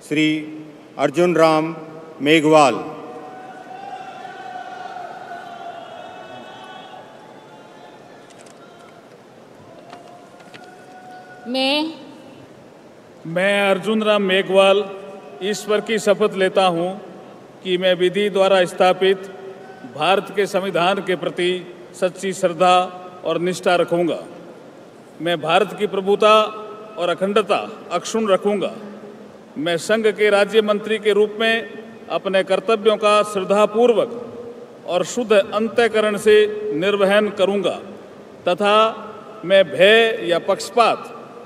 श्री अर्जुन राम मेघवाल। मैं अर्जुन राम मेघवाल ईश्वर की शपथ लेता हूँ कि मैं विधि द्वारा स्थापित भारत के संविधान के प्रति सच्ची श्रद्धा और निष्ठा रखूँगा। मैं भारत की प्रभुता और अखंडता अक्षुण्ण रखूँगा। मैं संघ के राज्य मंत्री के रूप में अपने कर्तव्यों का श्रद्धापूर्वक और शुद्ध अंतःकरण से निर्वहन करूँगा तथा मैं भय या पक्षपात,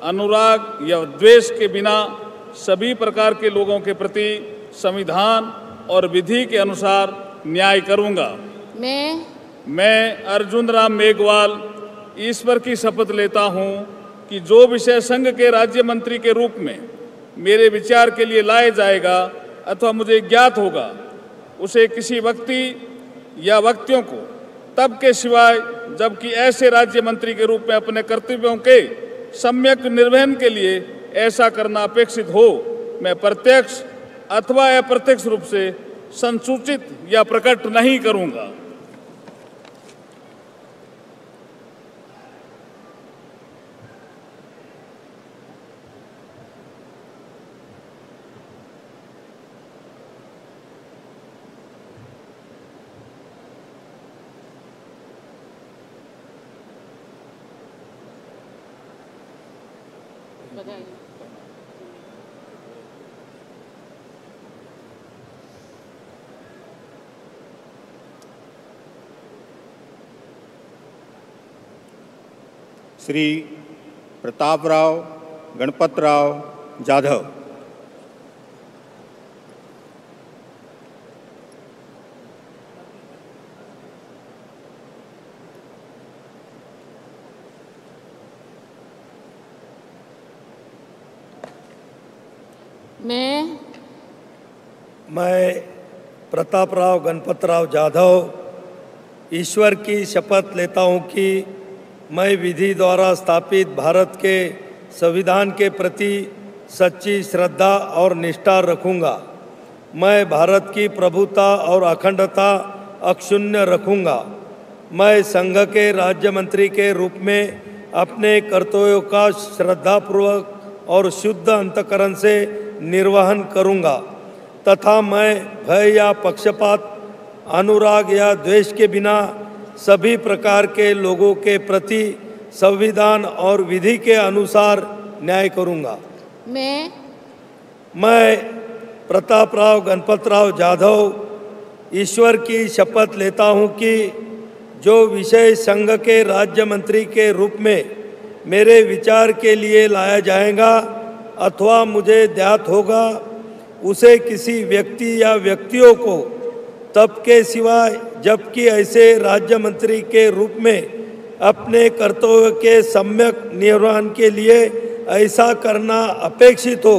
अनुराग या द्वेष के बिना सभी प्रकार के लोगों के प्रति संविधान और विधि के अनुसार न्याय करूँगा। मैं अर्जुन राम मेघवाल ईश्वर की शपथ लेता हूँ कि जो विषय संघ के राज्य मंत्री के रूप में मेरे विचार के लिए लाया जाएगा अथवा मुझे ज्ञात होगा, उसे किसी व्यक्ति या व्यक्तियों को तब के सिवाय जबकि ऐसे राज्य मंत्री के रूप में अपने कर्तव्यों के सम्यक निर्वहन के लिए ऐसा करना अपेक्षित हो, मैं प्रत्यक्ष अथवा अप्रत्यक्ष रूप से संसूचित या प्रकट नहीं करूँगा। श्री प्रतापराव गणपतराव जाधव। मैं प्रतापराव गणपतराव जाधव ईश्वर की शपथ लेता हूँ कि मैं विधि द्वारा स्थापित भारत के संविधान के प्रति सच्ची श्रद्धा और निष्ठा रखूँगा। मैं भारत की प्रभुता और अखंडता अक्षुण्ण रखूँगा। मैं संघ के राज्य मंत्री के रूप में अपने कर्तव्यों का श्रद्धापूर्वक और शुद्ध अंतःकरण से निर्वहन करूँगा तथा मैं भय या पक्षपात, अनुराग या द्वेष के बिना सभी प्रकार के लोगों के प्रति संविधान और विधि के अनुसार न्याय करूँगा। मैं प्रतापराव गणपतराव जाधव ईश्वर की शपथ लेता हूँ कि जो विषय संघ के राज्य मंत्री के रूप में मेरे विचार के लिए लाया जाएगा अथवा मुझे ज्ञात होगा, उसे किसी व्यक्ति या व्यक्तियों को तब के सिवाय जबकि ऐसे राज्य मंत्री के रूप में अपने कर्तव्य के सम्यक निर्वहन के लिए ऐसा करना अपेक्षित हो,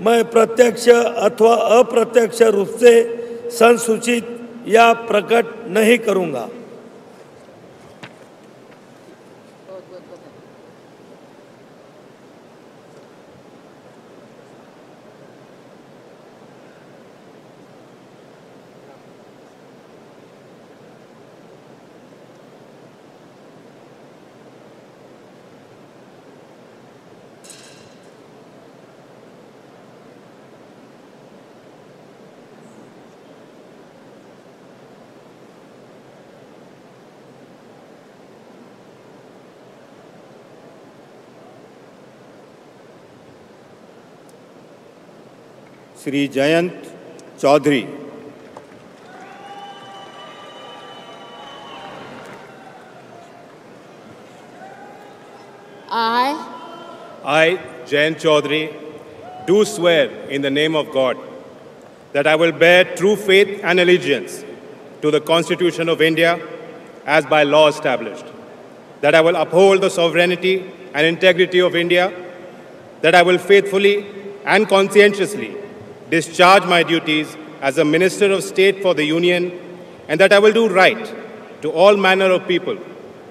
मैं प्रत्यक्ष अथवा अप्रत्यक्ष रूप से संसूचित या प्रकट नहीं करूँगा। Shri Jayant Chaudhary. I, Jayant Chaudhary, do swear in the name of God that I will bear true faith and allegiance to the Constitution of India as by law established, that I will uphold the sovereignty and integrity of India, that I will faithfully and conscientiously discharge my duties as a Minister of State for the Union, and that I will do right to all manner of people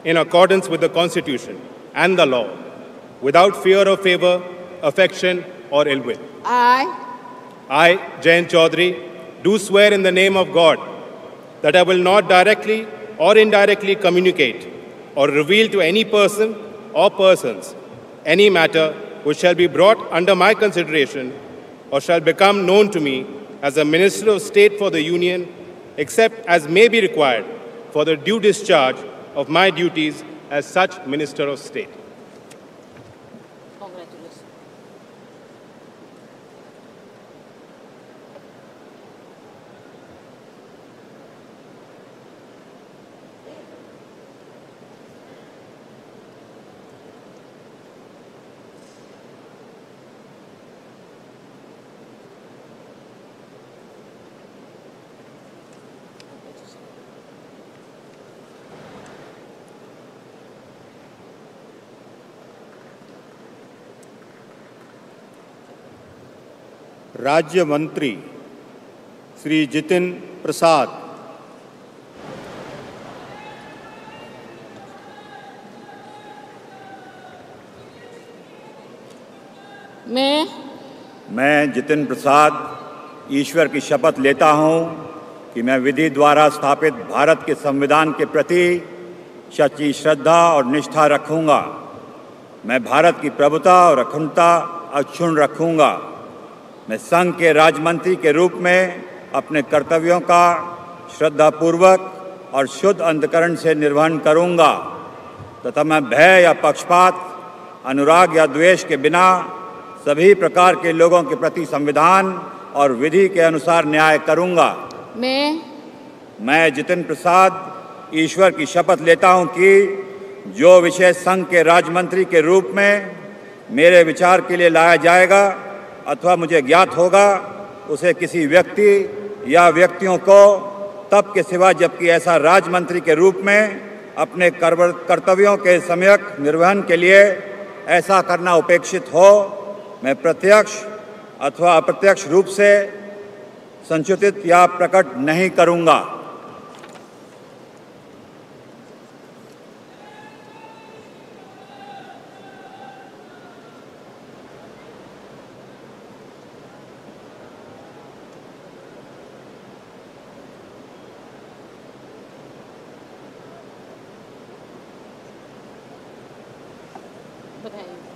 in accordance with the Constitution and the law, without fear or favor, affection or ill will. I, Jayant Chaudhary, do swear in the name of God that I will not directly or indirectly communicate or reveal to any person or persons any matter which shall be brought under my consideration or shall become known to me as a Minister of State for the Union, except as may be required for the due discharge of my duties as such Minister of State. Congratulations. राज्य मंत्री श्री जितिन प्रसाद। मैं जितिन प्रसाद ईश्वर की शपथ लेता हूँ कि मैं विधि द्वारा स्थापित भारत के संविधान के प्रति सच्ची श्रद्धा और निष्ठा रखूँगा। मैं भारत की प्रभुता और अखंडता अक्षुण्ण रखूँगा। मैं संघ के राज्यमंत्री के रूप में अपने कर्तव्यों का श्रद्धापूर्वक और शुद्ध अंतःकरण से निर्वहन करूँगा तथा मैं भय या पक्षपात, अनुराग या द्वेष के बिना सभी प्रकार के लोगों के प्रति संविधान और विधि के अनुसार न्याय करूँगा। मैं जितिन प्रसाद ईश्वर की शपथ लेता हूँ कि जो विषय संघ के राज्यमंत्री के रूप में मेरे विचार के लिए लाया जाएगा अथवा मुझे ज्ञात होगा, उसे किसी व्यक्ति या व्यक्तियों को तब के सिवा जबकि ऐसा राज्यमंत्री के रूप में अपने कर्तव्यों के सम्यक निर्वहन के लिए ऐसा करना उपेक्षित हो, मैं प्रत्यक्ष अथवा अप्रत्यक्ष रूप से संचित या प्रकट नहीं करूँगा। बधाई।